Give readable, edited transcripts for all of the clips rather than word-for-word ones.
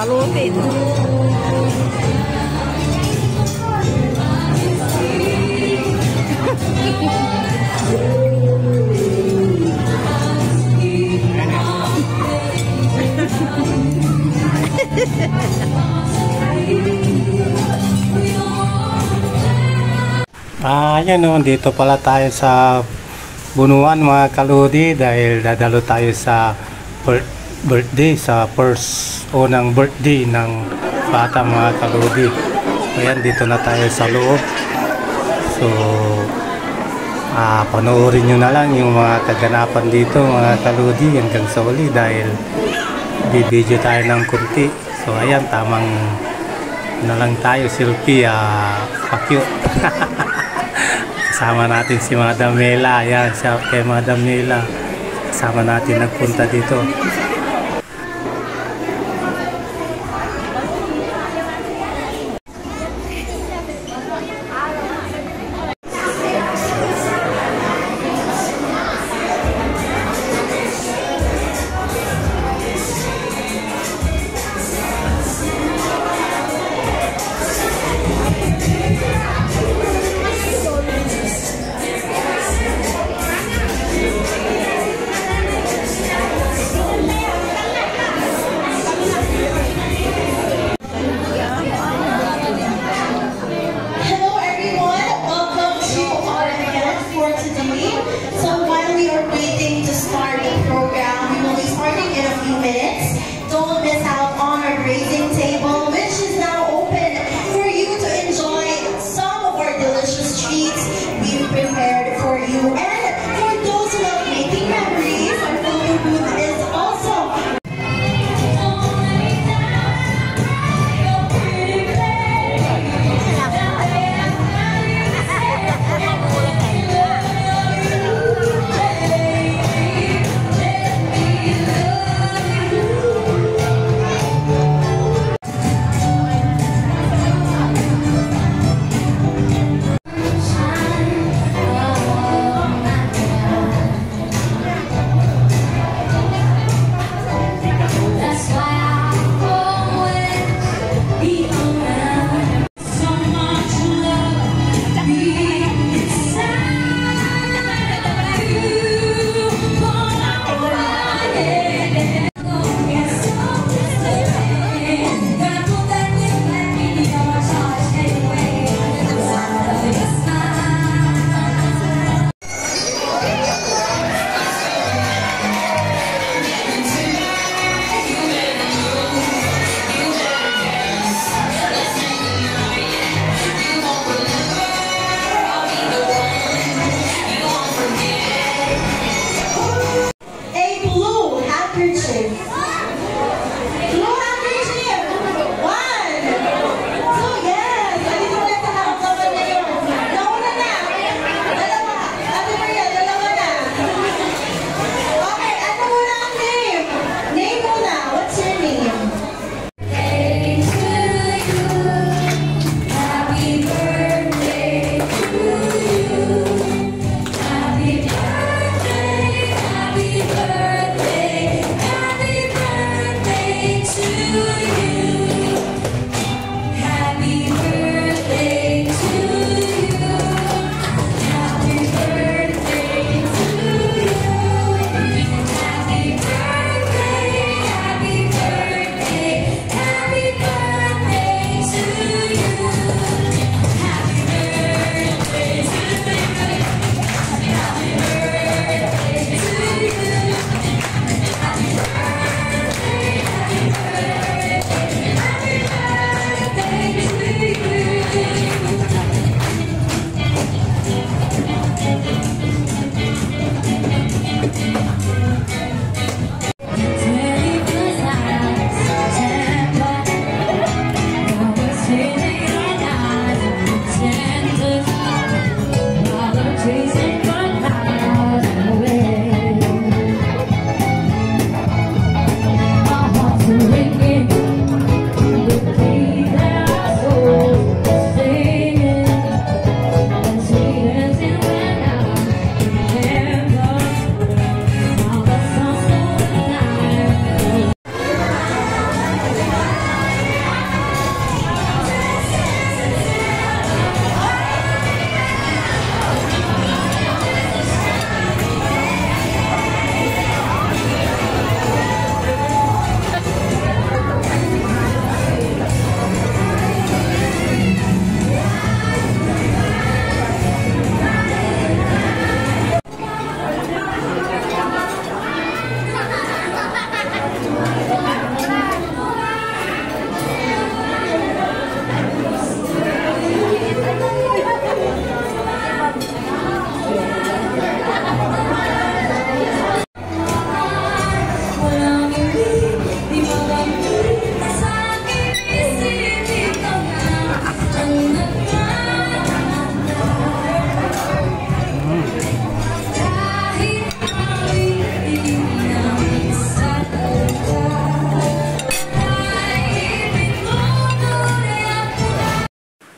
balutin. Yan o, dito pala tayo sa Bunuan mga kaludi dahil dadalo tayo sa birthday, sa first unang birthday ng bata mga kaludi. Ayan, dito na tayo sa loob. So, panoorin nyo na lang yung mga kaganapan dito mga kaludi hanggang sa uli dahil bibidyo tayo ng kunti. So, ayan, tamang na lang tayo selfie, pakyo. Kasama natin si Madam Mela. Ayan, siya kay Madam Mela. Kasama natin nagpunta dito.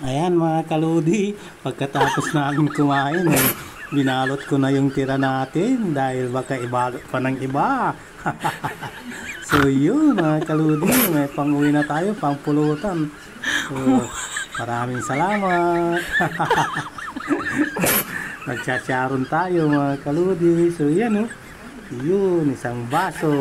Ayan mga kaludi, pagkatapos namin kumain, binalot ko na yung tira natin dahil baka ibalot pa ng iba. So yun mga kaludi, may pang-uwi na tayo, pang-pulutan. So maraming salamat. Nagtsatsaron tayo mga kaludi. So yan yun, isang baso.